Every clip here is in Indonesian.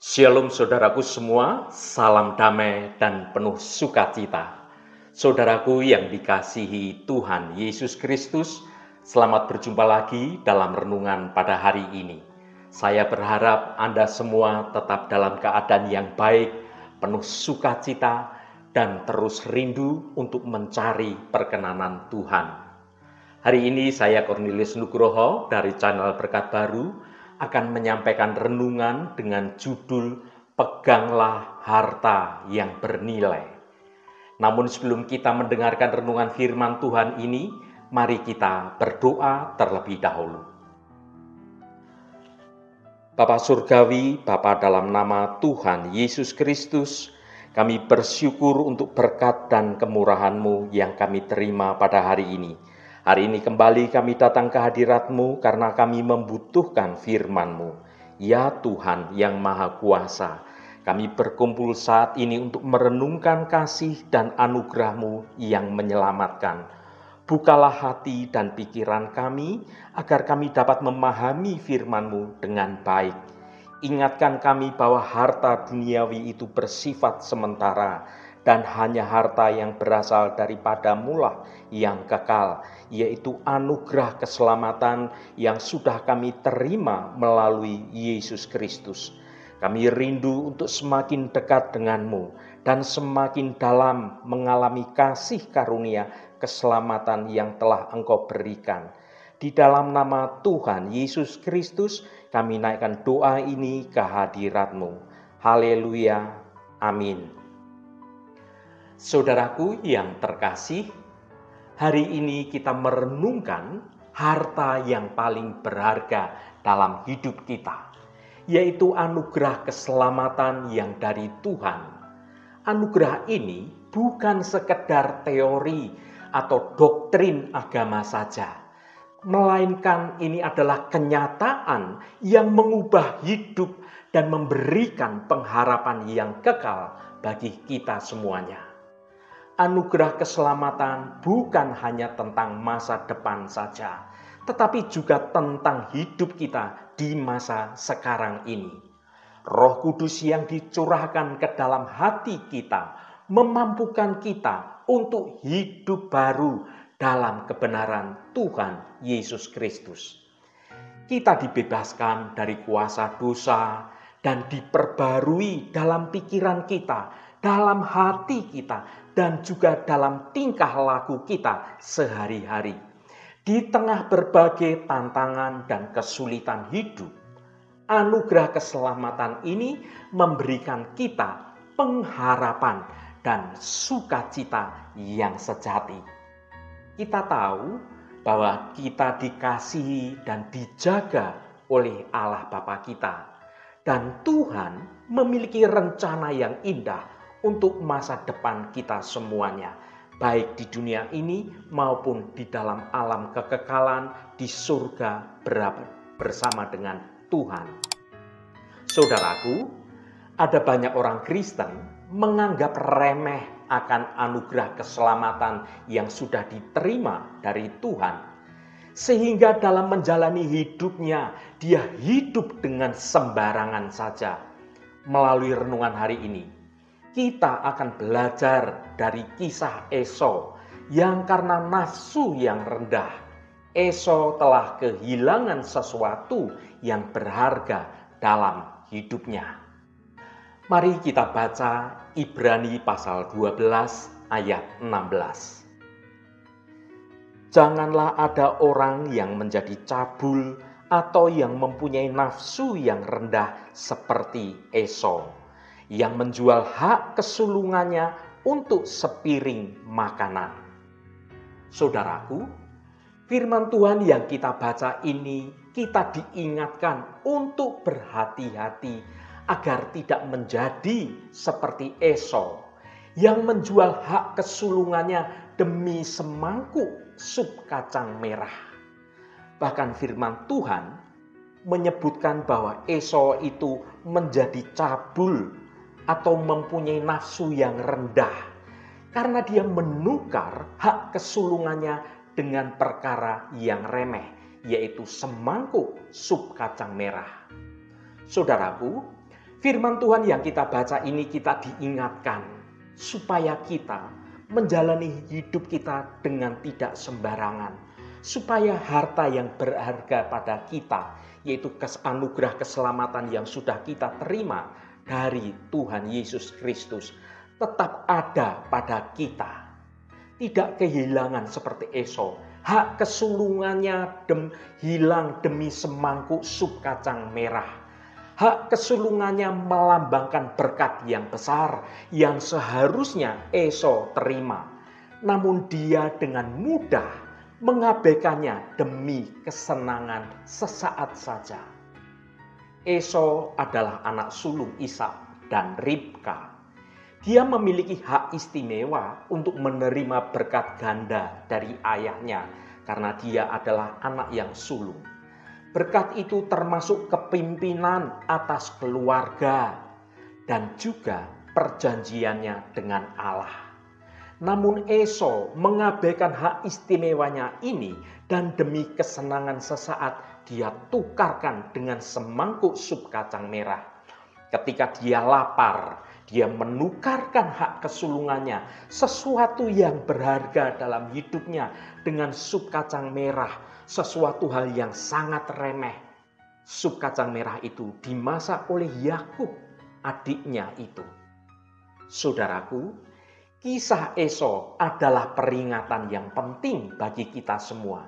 Shalom saudaraku semua, salam damai dan penuh sukacita. Saudaraku yang dikasihi Tuhan Yesus Kristus, selamat berjumpa lagi dalam renungan pada hari ini. Saya berharap Anda semua tetap dalam keadaan yang baik, penuh sukacita, dan terus rindu untuk mencari perkenanan Tuhan. Hari ini saya Cornelius Nugroho dari channel Berkat Baru akan menyampaikan renungan dengan judul Peganglah Harta yang Bernilai. Namun sebelum kita mendengarkan renungan firman Tuhan ini, mari kita berdoa terlebih dahulu. Bapa Surgawi, Bapa dalam nama Tuhan Yesus Kristus, kami bersyukur untuk berkat dan kemurahan-Mu yang kami terima pada hari ini. Hari ini kembali kami datang ke hadirat-Mu karena kami membutuhkan firman-Mu. Ya Tuhan yang Maha Kuasa, kami berkumpul saat ini untuk merenungkan kasih dan anugerah-Mu yang menyelamatkan. Bukalah hati dan pikiran kami agar kami dapat memahami firman-Mu dengan baik. Ingatkan kami bahwa harta duniawi itu bersifat sementara dan hanya harta yang berasal daripada-Mu lah yang kekal, yaitu anugerah keselamatan yang sudah kami terima melalui Yesus Kristus. Kami rindu untuk semakin dekat dengan-Mu dan semakin dalam mengalami kasih karunia keselamatan yang telah Engkau berikan. Di dalam nama Tuhan Yesus Kristus, kami naikkan doa ini ke hadirat-Mu. Haleluya. Amin. Saudaraku yang terkasih, hari ini kita merenungkan harta yang paling berharga dalam hidup kita, yaitu anugerah keselamatan yang dari Tuhan. Anugerah ini bukan sekedar teori atau doktrin agama saja, melainkan ini adalah kenyataan yang mengubah hidup dan memberikan pengharapan yang kekal bagi kita semuanya. Anugerah keselamatan bukan hanya tentang masa depan saja, tetapi juga tentang hidup kita di masa sekarang ini. Roh Kudus yang dicurahkan ke dalam hati kita memampukan kita untuk hidup baru dalam kebenaran Tuhan Yesus Kristus. Kita dibebaskan dari kuasa dosa dan diperbarui dalam pikiran kita, dalam hati kita, dan juga dalam tingkah laku kita sehari-hari. Di tengah berbagai tantangan dan kesulitan hidup, anugerah keselamatan ini memberikan kita pengharapan dan sukacita yang sejati. Kita tahu bahwa kita dikasihi dan dijaga oleh Allah Bapa kita. Dan Tuhan memiliki rencana yang indah untuk masa depan kita semuanya, baik di dunia ini maupun di dalam alam kekekalan di surga bersama dengan Tuhan. Saudaraku, ada banyak orang Kristen menganggap remeh akan anugerah keselamatan yang sudah diterima dari Tuhan, sehingga dalam menjalani hidupnya dia hidup dengan sembarangan saja. Melalui renungan hari ini, kita akan belajar dari kisah Esau yang karena nafsu yang rendah, Esau telah kehilangan sesuatu yang berharga dalam hidupnya. Mari kita baca Ibrani pasal 12 ayat 16. Janganlah ada orang yang menjadi cabul atau yang mempunyai nafsu yang rendah seperti Esau, yang menjual hak kesulungannya untuk sepiring makanan. Saudaraku, firman Tuhan yang kita baca ini kita diingatkan untuk berhati-hati agar tidak menjadi seperti Esau yang menjual hak kesulungannya demi semangkuk sup kacang merah. Bahkan firman Tuhan menyebutkan bahwa Esau itu menjadi cabul atau mempunyai nafsu yang rendah karena dia menukar hak kesulungannya dengan perkara yang remeh, yaitu semangkuk sup kacang merah. Saudaraku, Firman Tuhan yang kita baca ini kita diingatkan supaya kita menjalani hidup kita dengan tidak sembarangan. Supaya harta yang berharga pada kita, yaitu anugerah keselamatan yang sudah kita terima dari Tuhan Yesus Kristus, tetap ada pada kita. Tidak kehilangan seperti Esau. Hak kesulungannya hilang demi semangkuk sup kacang merah. Hak kesulungannya melambangkan berkat yang besar yang seharusnya Esau terima. Namun dia dengan mudah mengabaikannya demi kesenangan sesaat saja. Esau adalah anak sulung Ishak dan Ribka. Dia memiliki hak istimewa untuk menerima berkat ganda dari ayahnya karena dia adalah anak yang sulung. Berkat itu termasuk kepimpinan atas keluarga dan juga perjanjiannya dengan Allah. Namun Esau mengabaikan hak istimewanya ini dan demi kesenangan sesaat dia tukarkan dengan semangkuk sup kacang merah. Ketika dia lapar, dia menukarkan hak kesulungannya, sesuatu yang berharga dalam hidupnya dengan sup kacang merah. Sesuatu hal yang sangat remeh. Sup kacang merah itu dimasak oleh Yakub, adiknya itu. Saudaraku, kisah Esau adalah peringatan yang penting bagi kita semua.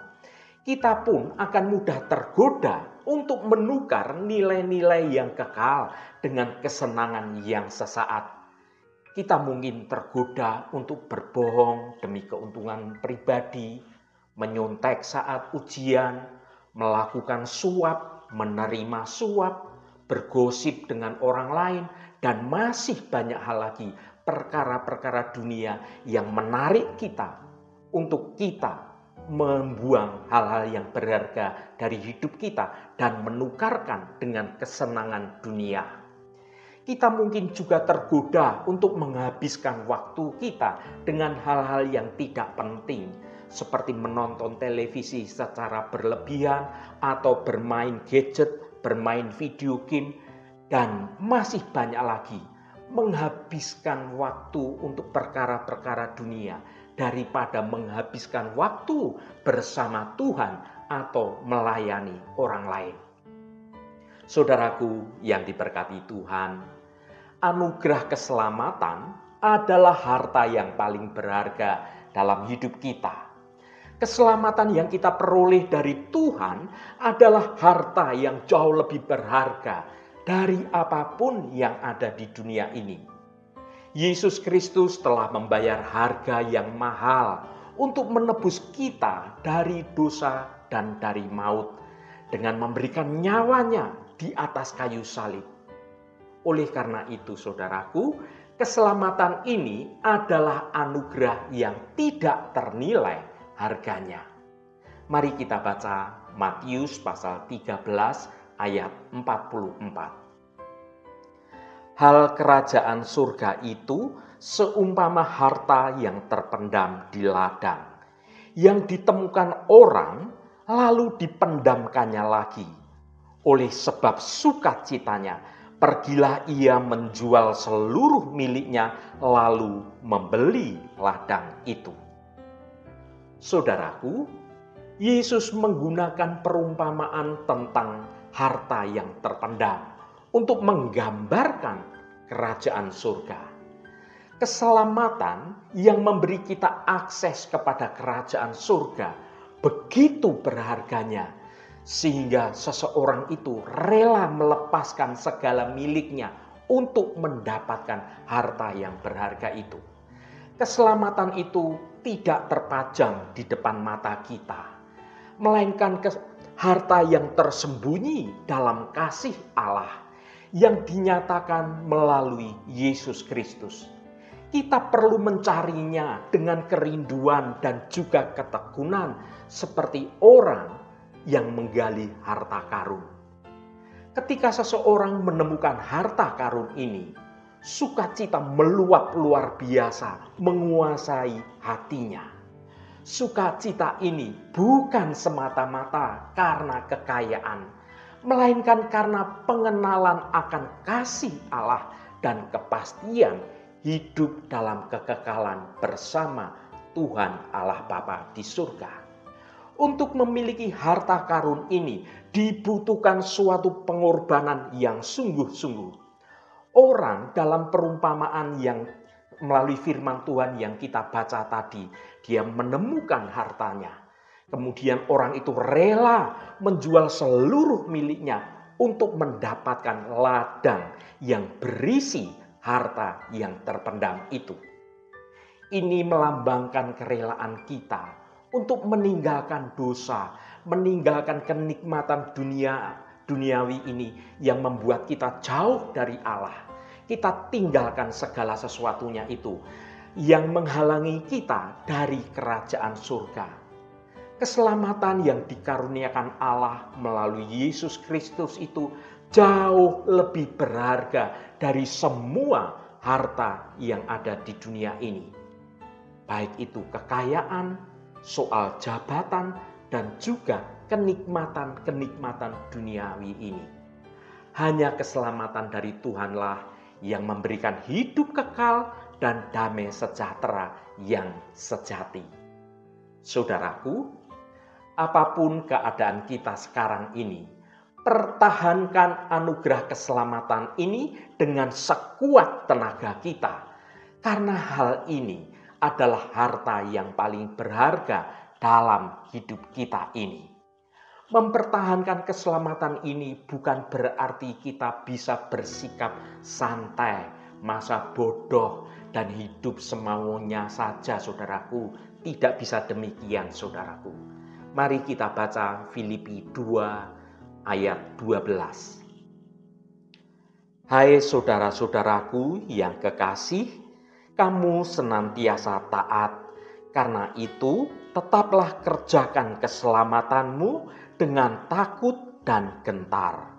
Kita pun akan mudah tergoda untuk menukar nilai-nilai yang kekal dengan kesenangan yang sesaat. Kita mungkin tergoda untuk berbohong demi keuntungan pribadi, menyontek saat ujian, melakukan suap, menerima suap, bergosip dengan orang lain, dan masih banyak hal lagi perkara-perkara dunia yang menarik kita untuk kita membuang hal-hal yang berharga dari hidup kita dan menukarkan dengan kesenangan dunia. Kita mungkin juga tergoda untuk menghabiskan waktu kita dengan hal-hal yang tidak penting, seperti menonton televisi secara berlebihan atau bermain gadget, bermain video game, dan masih banyak lagi. Menghabiskan waktu untuk perkara-perkara dunia daripada menghabiskan waktu bersama Tuhan atau melayani orang lain. Saudaraku yang diberkati Tuhan, anugerah keselamatan adalah harta yang paling berharga dalam hidup kita. Keselamatan yang kita peroleh dari Tuhan adalah harta yang jauh lebih berharga dari apapun yang ada di dunia ini. Yesus Kristus telah membayar harga yang mahal untuk menebus kita dari dosa dan dari maut dengan memberikan nyawanya di atas kayu salib. Oleh karena itu, saudaraku, keselamatan ini adalah anugerah yang tidak ternilai harganya. Mari kita baca Matius pasal 13 ayat 44. Hal kerajaan surga itu seumpama harta yang terpendam di ladang, yang ditemukan orang lalu dipendamkannya lagi. Oleh sebab sukacitanya, pergilah ia menjual seluruh miliknya lalu membeli ladang itu. Saudaraku, Yesus menggunakan perumpamaan tentang harta yang terpendam untuk menggambarkan kerajaan surga. Keselamatan yang memberi kita akses kepada kerajaan surga begitu berharganya, sehingga seseorang itu rela melepaskan segala miliknya untuk mendapatkan harta yang berharga itu. Keselamatan itu tidak terpajang di depan mata kita, melainkan harta yang tersembunyi dalam kasih Allah yang dinyatakan melalui Yesus Kristus. Kita perlu mencarinya dengan kerinduan dan juga ketekunan seperti orang yang menggali harta karun. Ketika seseorang menemukan harta karun ini, sukacita meluap luar biasa menguasai hatinya. Sukacita ini bukan semata-mata karena kekayaan, melainkan karena pengenalan akan kasih Allah dan kepastian hidup dalam kekekalan bersama Tuhan Allah Bapa di surga. Untuk memiliki harta karun ini dibutuhkan suatu pengorbanan yang sungguh-sungguh. Orang dalam perumpamaan yang melalui firman Tuhan yang kita baca tadi, dia menemukan hartanya. Kemudian orang itu rela menjual seluruh miliknya untuk mendapatkan ladang yang berisi harta yang terpendam itu. Ini melambangkan kerelaan kita untuk meninggalkan dosa, meninggalkan kenikmatan duniawi ini yang membuat kita jauh dari Allah. Kita tinggalkan segala sesuatunya itu yang menghalangi kita dari kerajaan surga. Keselamatan yang dikaruniakan Allah melalui Yesus Kristus itu jauh lebih berharga dari semua harta yang ada di dunia ini. Baik itu kekayaan, soal jabatan, dan juga kenikmatan-kenikmatan duniawi ini. Hanya keselamatan dari Tuhanlah yang memberikan hidup kekal dan damai sejahtera yang sejati. Saudaraku, apapun keadaan kita sekarang ini, pertahankan anugerah keselamatan ini dengan sekuat tenaga kita. Karena hal ini adalah harta yang paling berharga dalam hidup kita ini. Mempertahankan keselamatan ini bukan berarti kita bisa bersikap santai, masa bodoh, dan hidup semaunya saja, saudaraku. Tidak bisa demikian, saudaraku. Mari kita baca Filipi 2 ayat 12. Hai saudara-saudaraku yang kekasih, kamu senantiasa taat, karena itu tetaplah kerjakan keselamatanmu dengan takut dan gentar.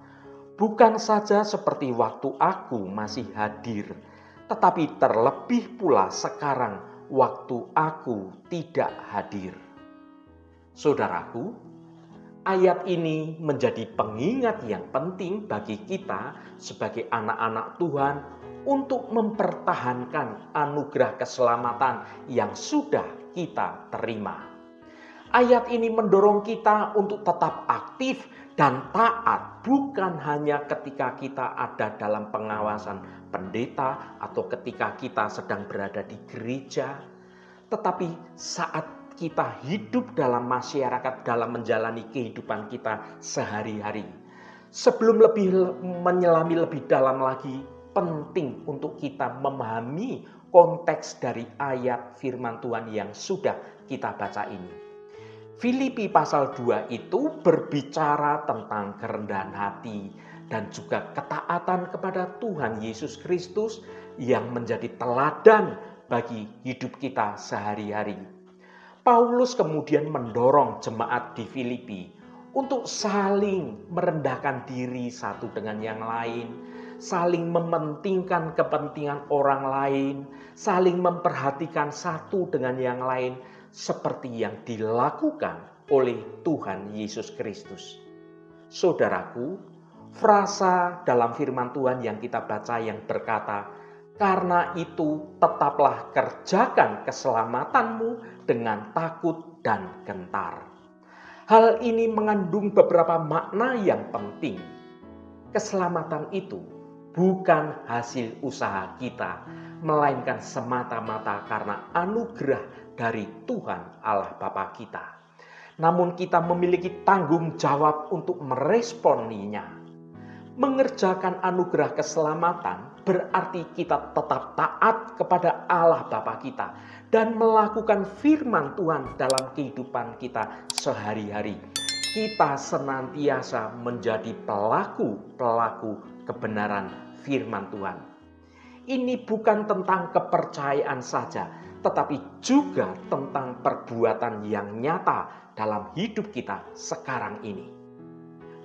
Bukan saja seperti waktu aku masih hadir, tetapi terlebih pula sekarang waktu aku tidak hadir. Saudaraku, ayat ini menjadi pengingat yang penting bagi kita sebagai anak-anak Tuhan untuk mempertahankan anugerah keselamatan yang sudah kita terima. Ayat ini mendorong kita untuk tetap aktif dan taat, bukan hanya ketika kita ada dalam pengawasan pendeta atau ketika kita sedang berada di gereja, tetapi saat kita hidup dalam masyarakat, dalam menjalani kehidupan kita sehari-hari. Sebelum menyelami lebih dalam lagi, penting untuk kita memahami konteks dari ayat firman Tuhan yang sudah kita baca ini. Filipi pasal 2 itu berbicara tentang kerendahan hati dan juga ketaatan kepada Tuhan Yesus Kristus yang menjadi teladan bagi hidup kita sehari-hari. Paulus kemudian mendorong jemaat di Filipi untuk saling merendahkan diri satu dengan yang lain, saling mementingkan kepentingan orang lain, saling memperhatikan satu dengan yang lain, seperti yang dilakukan oleh Tuhan Yesus Kristus. Saudaraku, frasa dalam firman Tuhan yang kita baca yang berkata, "Karena itu tetaplah kerjakan keselamatanmu dengan takut dan gentar." Hal ini mengandung beberapa makna yang penting. Keselamatan itu bukan hasil usaha kita, melainkan semata-mata karena anugerah dari Tuhan Allah Bapa kita. Namun kita memiliki tanggung jawab untuk meresponinya. Mengerjakan anugerah keselamatan berarti kita tetap taat kepada Allah Bapa kita dan melakukan firman Tuhan dalam kehidupan kita sehari-hari. Kita senantiasa menjadi pelaku-pelaku kebenaran firman Tuhan. Ini bukan tentang kepercayaan saja, tetapi juga tentang perbuatan yang nyata dalam hidup kita sekarang ini.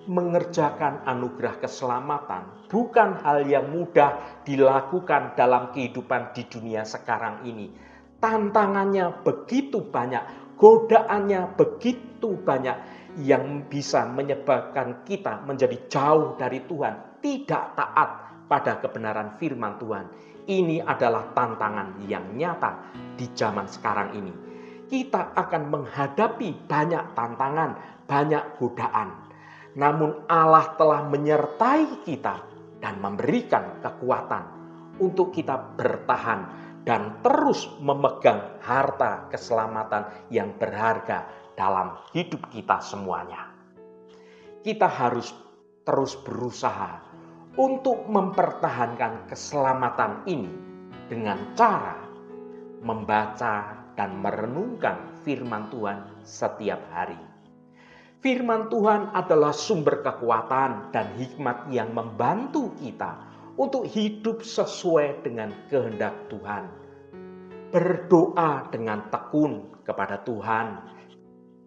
Mengerjakan anugerah keselamatan bukan hal yang mudah dilakukan dalam kehidupan di dunia sekarang ini. Tantangannya begitu banyak, godaannya begitu banyak, yang bisa menyebabkan kita menjadi jauh dari Tuhan, tidak taat pada kebenaran firman Tuhan. Ini adalah tantangan yang nyata di zaman sekarang ini. Kita akan menghadapi banyak tantangan, banyak godaan. Namun Allah telah menyertai kita dan memberikan kekuatan untuk kita bertahan dan terus memegang harta keselamatan yang berharga dalam hidup kita semuanya. Kita harus terus berusaha untuk mempertahankan keselamatan ini dengan cara membaca dan merenungkan firman Tuhan setiap hari. Firman Tuhan adalah sumber kekuatan dan hikmat yang membantu kita untuk hidup sesuai dengan kehendak Tuhan. Berdoa dengan tekun kepada Tuhan,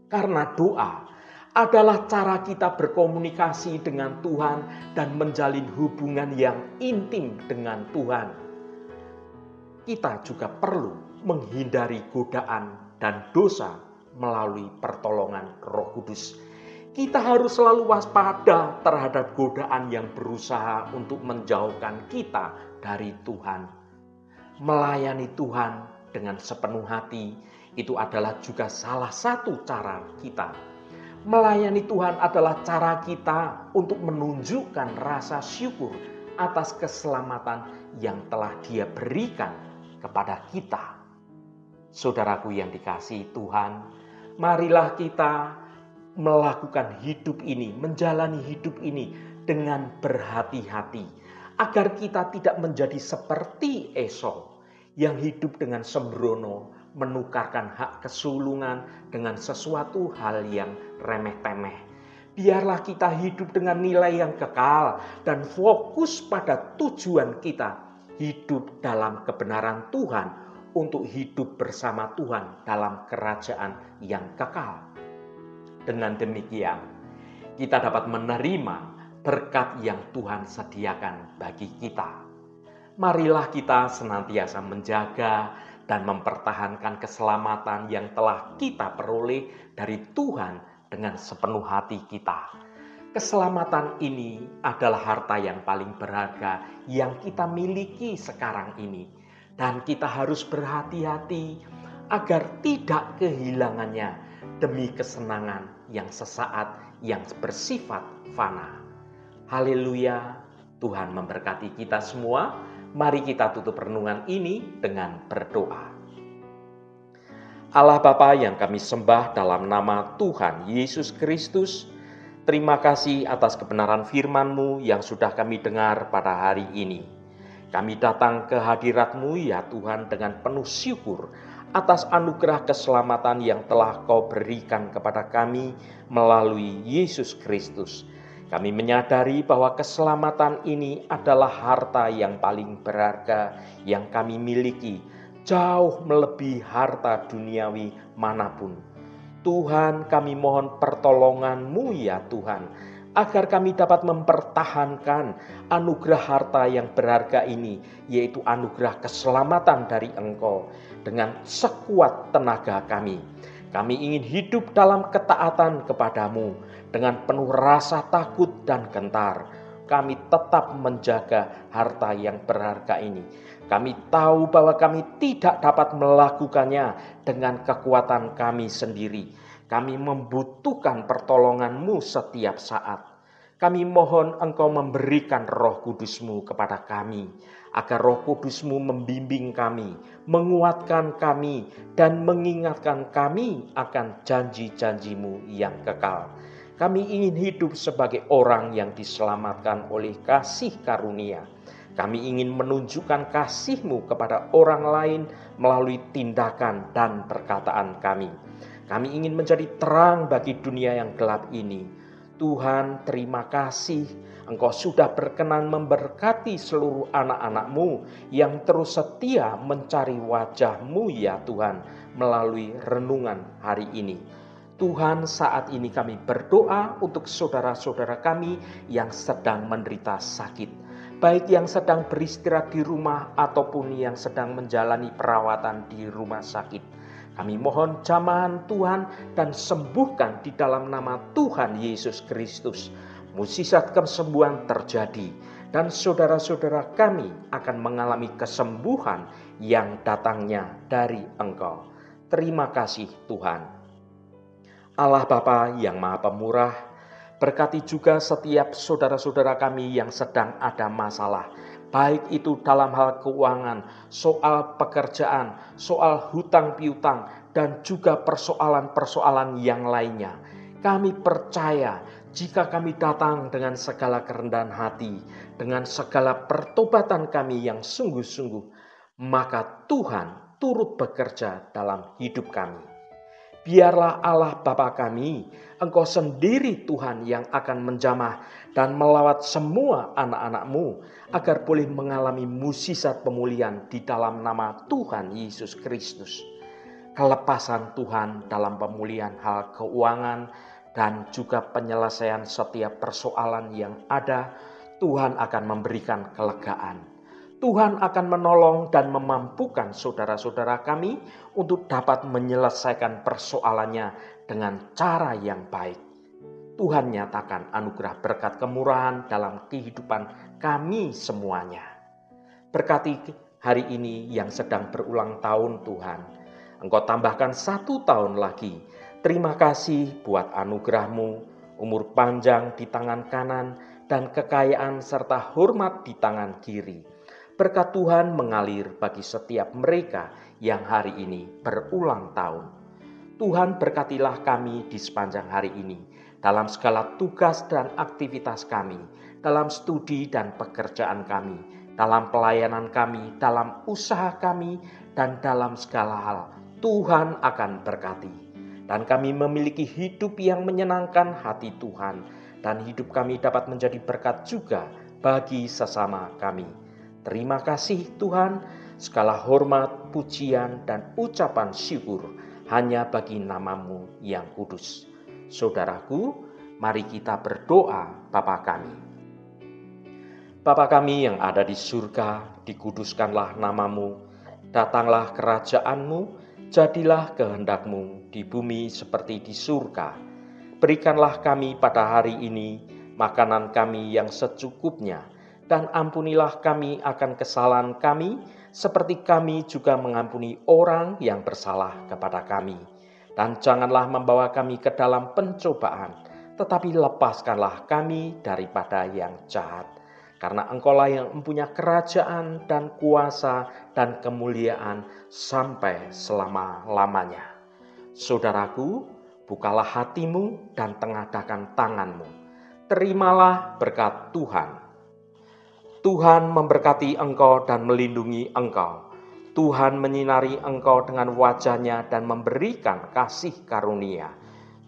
karena doa adalah cara kita berkomunikasi dengan Tuhan dan menjalin hubungan yang intim dengan Tuhan. Kita juga perlu menghindari godaan dan dosa melalui pertolongan Roh Kudus. Kita harus selalu waspada terhadap godaan yang berusaha untuk menjauhkan kita dari Tuhan. Melayani Tuhan dengan sepenuh hati itu adalah juga salah satu cara kita. Melayani Tuhan adalah cara kita untuk menunjukkan rasa syukur atas keselamatan yang telah Dia berikan kepada kita. Saudaraku yang dikasihi Tuhan, marilah kita melakukan hidup ini, menjalani hidup ini dengan berhati-hati, agar kita tidak menjadi seperti Esau yang hidup dengan sembrono, menukarkan hak kesulungan dengan sesuatu hal yang remeh-temeh. Biarlah kita hidup dengan nilai yang kekal dan fokus pada tujuan kita, hidup dalam kebenaran Tuhan untuk hidup bersama Tuhan dalam kerajaan yang kekal. Dengan demikian, kita dapat menerima berkat yang Tuhan sediakan bagi kita. Marilah kita senantiasa menjaga dan mempertahankan keselamatan yang telah kita peroleh dari Tuhan dengan sepenuh hati kita. Keselamatan ini adalah harta yang paling berharga yang kita miliki sekarang ini. Dan kita harus berhati-hati agar tidak kehilangannya demi kesenangan yang sesaat yang bersifat fana. Haleluya, Tuhan memberkati kita semua. Mari kita tutup renungan ini dengan berdoa. Allah Bapa yang kami sembah dalam nama Tuhan Yesus Kristus, terima kasih atas kebenaran firman-Mu yang sudah kami dengar pada hari ini. Kami datang ke hadirat-Mu ya Tuhan dengan penuh syukur atas anugerah keselamatan yang telah Kau berikan kepada kami melalui Yesus Kristus. Kami menyadari bahwa keselamatan ini adalah harta yang paling berharga yang kami miliki, jauh melebihi harta duniawi manapun. Tuhan, kami mohon pertolongan-Mu ya Tuhan, agar kami dapat mempertahankan anugerah harta yang berharga ini, yaitu anugerah keselamatan dari Engkau, dengan sekuat tenaga kami. Kami ingin hidup dalam ketaatan kepadamu dengan penuh rasa takut dan gentar. Kami tetap menjaga harta yang berharga ini. Kami tahu bahwa kami tidak dapat melakukannya dengan kekuatan kami sendiri. Kami membutuhkan pertolongan-Mu setiap saat. Kami mohon Engkau memberikan Roh Kudus-Mu kepada kami, agar Roh Kudus-Mu membimbing kami, menguatkan kami, dan mengingatkan kami akan janji-janji-Mu yang kekal. Kami ingin hidup sebagai orang yang diselamatkan oleh kasih karunia. Kami ingin menunjukkan kasih-Mu kepada orang lain melalui tindakan dan perkataan kami. Kami ingin menjadi terang bagi dunia yang gelap ini. Tuhan, terima kasih Engkau sudah berkenan memberkati seluruh anak-anak-Mu yang terus setia mencari wajah-Mu ya Tuhan melalui renungan hari ini. Tuhan, saat ini kami berdoa untuk saudara-saudara kami yang sedang menderita sakit, baik yang sedang beristirahat di rumah ataupun yang sedang menjalani perawatan di rumah sakit. Kami mohon jamahan Tuhan dan sembuhkan di dalam nama Tuhan Yesus Kristus. Mukjizat kesembuhan terjadi dan saudara-saudara kami akan mengalami kesembuhan yang datangnya dari Engkau. Terima kasih Tuhan. Allah Bapa yang Maha Pemurah, berkati juga setiap saudara-saudara kami yang sedang ada masalah, baik itu dalam hal keuangan, soal pekerjaan, soal hutang piutang, dan juga persoalan-persoalan yang lainnya. Kami percaya jika kami datang dengan segala kerendahan hati, dengan segala pertobatan kami yang sungguh-sungguh, maka Tuhan turut bekerja dalam hidup kami. Biarlah Allah Bapa kami, Engkau sendiri Tuhan yang akan menjamah dan melawat semua anak-anak-Mu agar boleh mengalami mukjizat pemulihan di dalam nama Tuhan Yesus Kristus. Kelepasan Tuhan dalam pemulihan hal keuangan dan juga penyelesaian setiap persoalan yang ada, Tuhan akan memberikan kelegaan. Tuhan akan menolong dan memampukan saudara-saudara kami untuk dapat menyelesaikan persoalannya dengan cara yang baik. Tuhan nyatakan anugerah berkat kemurahan dalam kehidupan kami semuanya. Berkati hari ini yang sedang berulang tahun Tuhan. Engkau tambahkan 1 tahun lagi. Terima kasih buat anugerah-Mu, umur panjang di tangan kanan, dan kekayaan serta hormat di tangan kiri. Berkat Tuhan mengalir bagi setiap mereka yang hari ini berulang tahun. Tuhan berkatilah kami di sepanjang hari ini, dalam segala tugas dan aktivitas kami, dalam studi dan pekerjaan kami, dalam pelayanan kami, dalam usaha kami, dan dalam segala hal. Tuhan akan berkati. Dan kami memiliki hidup yang menyenangkan hati Tuhan, dan hidup kami dapat menjadi berkat juga bagi sesama kami. Terima kasih Tuhan, segala hormat, pujian, dan ucapan syukur hanya bagi nama-Mu yang kudus. Saudaraku, mari kita berdoa Bapa kami. Bapa kami yang ada di surga, dikuduskanlah nama-Mu, datanglah kerajaan-Mu, jadilah kehendak-Mu di bumi seperti di surga. Berikanlah kami pada hari ini makanan kami yang secukupnya, dan ampunilah kami akan kesalahan kami, seperti kami juga mengampuni orang yang bersalah kepada kami. Dan janganlah membawa kami ke dalam pencobaan, tetapi lepaskanlah kami daripada yang jahat. Karena Engkaulah yang mempunyai kerajaan dan kuasa dan kemuliaan sampai selama-lamanya. Saudaraku, bukalah hatimu dan tengadahkan tanganmu. Terimalah berkat Tuhan. Tuhan memberkati engkau dan melindungi engkau. Tuhan menyinari engkau dengan wajah-Nya dan memberikan kasih karunia.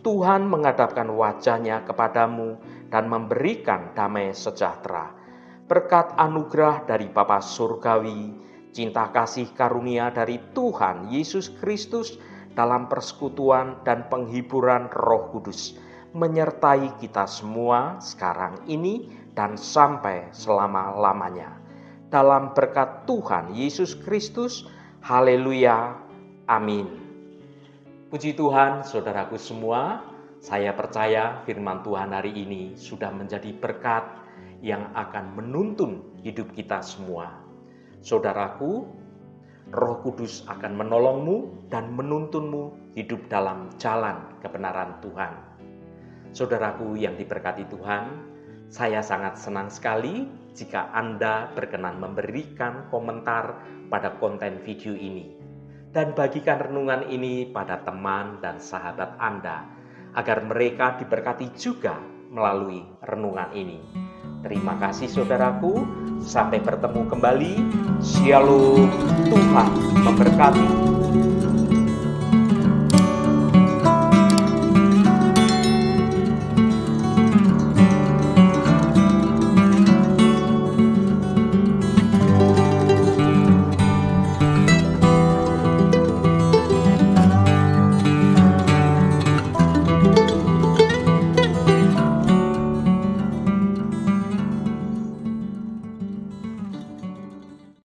Tuhan menghadapkan wajah-Nya kepadamu dan memberikan damai sejahtera. Berkat anugerah dari Bapa Surgawi, cinta kasih karunia dari Tuhan Yesus Kristus dalam persekutuan dan penghiburan Roh Kudus menyertai kita semua sekarang ini dan sampai selama-lamanya. Dalam berkat Tuhan Yesus Kristus, haleluya, amin. Puji Tuhan, saudaraku semua, saya percaya firman Tuhan hari ini sudah menjadi berkat yang akan menuntun hidup kita semua. Saudaraku, Roh Kudus akan menolongmu dan menuntunmu hidup dalam jalan kebenaran Tuhan. Saudaraku yang diberkati Tuhan, saya sangat senang sekali jika Anda berkenan memberikan komentar pada konten video ini dan bagikan renungan ini pada teman dan sahabat Anda agar mereka diberkati juga melalui renungan ini. Terima kasih saudaraku, sampai bertemu kembali. Shalom, Tuhan memberkati.